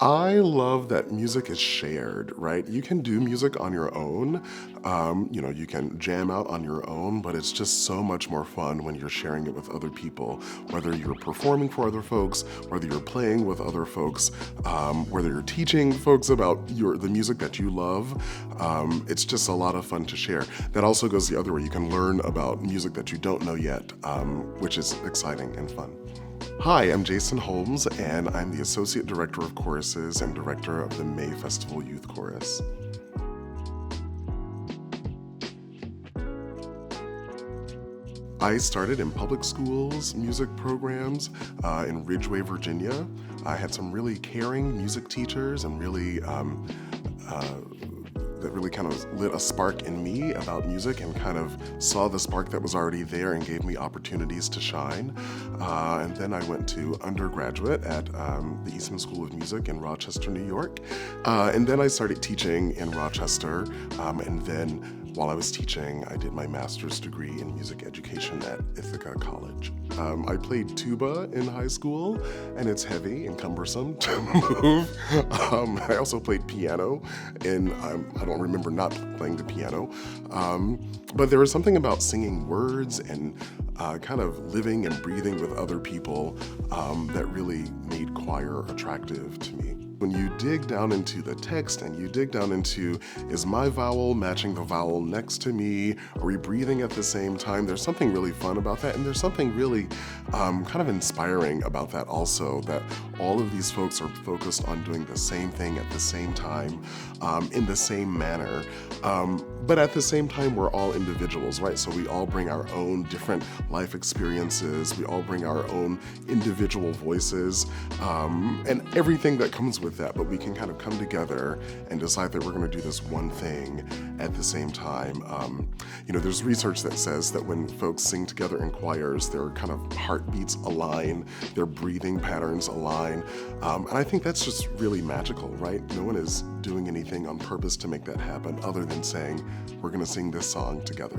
I love that music is shared, right? You can do music on your own. You can jam out on your own, but it's just so much more fun when you're sharing it with other people. Whether you're performing for other folks, whether you're playing with other folks, whether you're teaching folks about the music that you love, it's just a lot of fun to share. That also goes the other way. You can learn about music that you don't know yet, which is exciting and fun. Hi, I'm Jason Holmes, and I'm the Associate Director of Choruses and Director of the May Festival Youth Chorus. I started in public schools music programs in Ridgeway, Virginia. I had some really caring music teachers and that really kind of lit a spark in me about music and kind of saw the spark that was already there and gave me opportunities to shine. And then I went to undergraduate at the Eastman School of Music in Rochester, New York. And then I started teaching in Rochester. And then while I was teaching, I did my master's degree in music education at Ithaca College. I played tuba in high school, and it's heavy and cumbersome to move. I also played piano, and I don't remember not playing the piano. But there was something about singing words and kind of living and breathing with other people that really made choir attractive to me. When you dig down into the text and you dig down into, is my vowel matching the vowel next to me? Are we breathing at the same time? There's something really fun about that, and there's something really kind of inspiring about that also, that all of these folks are focused on doing the same thing at the same time, in the same manner. But at the same time, we're all individuals, right? So we all bring our own different life experiences. We all bring our own individual voices, and everything that comes with that. But we can kind of come together and decide that we're going to do this one thing at the same time. There's research that says that when folks sing together in choirs, their kind of heartbeats align, their breathing patterns align. And I think that's just really magical, right? No one is doing anything on purpose to make that happen other than saying, we're going to sing this song together.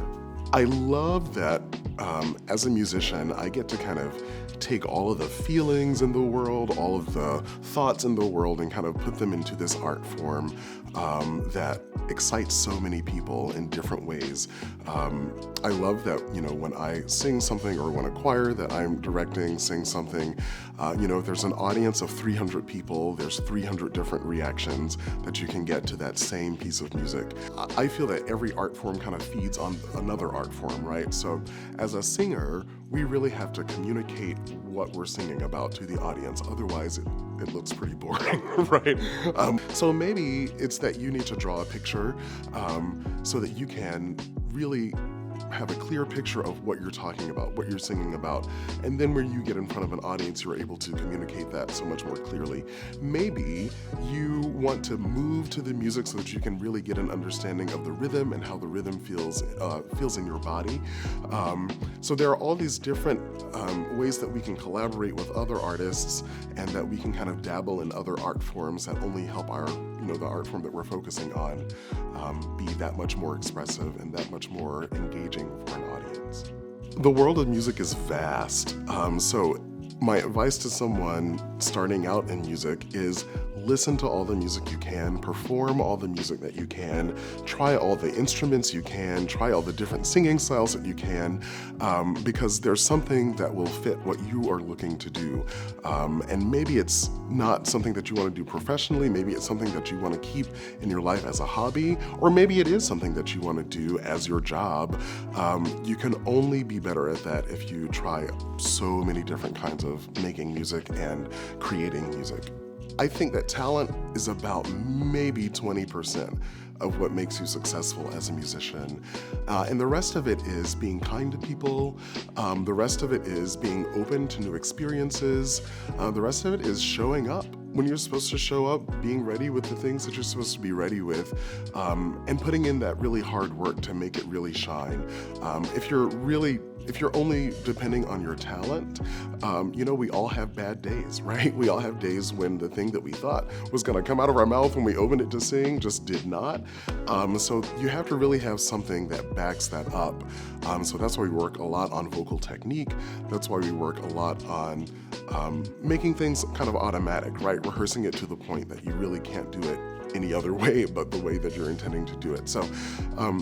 I love that as a musician, I get to kind of take all of the feelings in the world, all of the thoughts in the world, and kind of put them into this art form that excites so many people in different ways. I love that, when I sing something or when a choir that I'm directing sings something, if there's an audience of 300 people, there's 300 different reactions that you can get to that same piece of music. I feel that every art form kind of feeds on another art form, right? So as a singer, we really have to communicate what we're singing about to the audience. Otherwise, it looks pretty boring, right? So maybe it's that you need to draw a picture so that you can really have a clear picture of what you're talking about, what you're singing about, and then when you get in front of an audience, you're able to communicate that so much more clearly. Maybe you want to move to the music so that you can really get an understanding of the rhythm and how the rhythm feels in your body. So there are all these different ways that we can collaborate with other artists, and that we can kind of dabble in other art forms that only help the art form that we're focusing on be that much more expressive and that much more engaging for an audience. The world of music is vast, so my advice to someone starting out in music is listen to all the music you can, perform all the music that you can, try all the instruments you can, try all the different singing styles that you can, because there's something that will fit what you are looking to do. And maybe it's not something that you want to do professionally, maybe it's something that you want to keep in your life as a hobby, or maybe it is something that you want to do as your job. You can only be better at that if you try so many different kinds of making music and creating music. I think that talent is about maybe 20% of what makes you successful as a musician. And the rest of it is being kind to people. The rest of it is being open to new experiences. The rest of it is showing up when you're supposed to show up, being ready with the things that you're supposed to be ready with, and putting in that really hard work to make it really shine. If you're really if you're only depending on your talent, we all have bad days, right? We all have days when the thing that we thought was going to come out of our mouth when we opened it to sing just did not. So you have to really have something that backs that up. So that's why we work a lot on vocal technique. That's why we work a lot on making things kind of automatic, right? Rehearsing it to the point that you really can't do it any other way but the way that you're intending to do it. So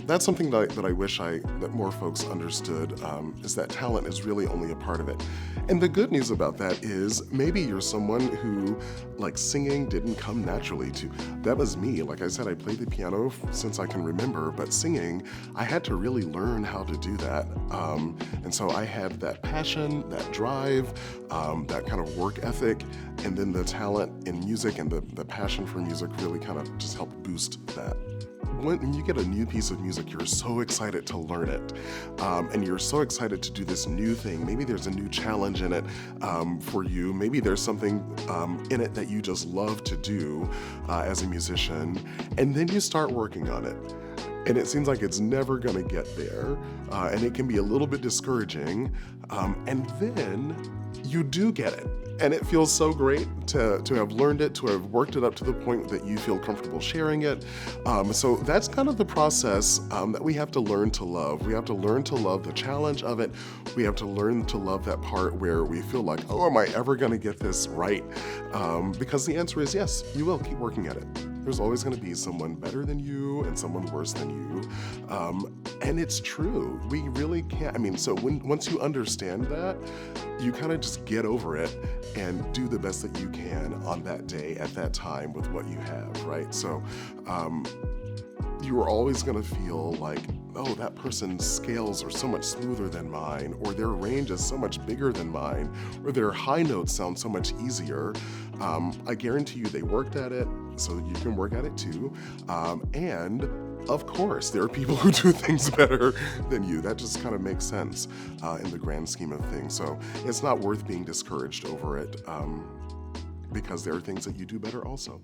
that's something that I wish that more folks understood, is that talent is really only a part of it. And the good news about that is maybe you're someone who, like, singing didn't come naturally to. That was me. Like I said, I played the piano since I can remember, but singing, I had to really learn how to do that. And so I had that passion, that drive, that kind of work ethic, and then the talent in music and the passion for music really kind of just helped boost that. When you get a new piece of music, you're so excited to learn it, and you're so excited to do this new thing. Maybe there's a new challenge in it for you. Maybe there's something in it that you just love to do as a musician, and then you start working on it. And it seems like it's never going to get there, and it can be a little bit discouraging, and then you do get it. And it feels so great to have learned it, to have worked it up to the point that you feel comfortable sharing it. So that's kind of the process that we have to learn to love. We have to learn to love the challenge of it. We have to learn to love that part where we feel like, oh, am I ever going to get this right? Because the answer is yes, you will keep working at it. There's always going to be someone better than you and someone worse than you. And it's true. We really can't. So once you understand that, you kind of just get over it and do the best that you can on that day at that time with what you have, right? So you are always going to feel like, oh, that person's scales are so much smoother than mine, or their range is so much bigger than mine, or their high notes sound so much easier. I guarantee you they worked at it, so you can work at it too. And of course, there are people who do things better than you. That just kind of makes sense in the grand scheme of things. So it's not worth being discouraged over it, because there are things that you do better also.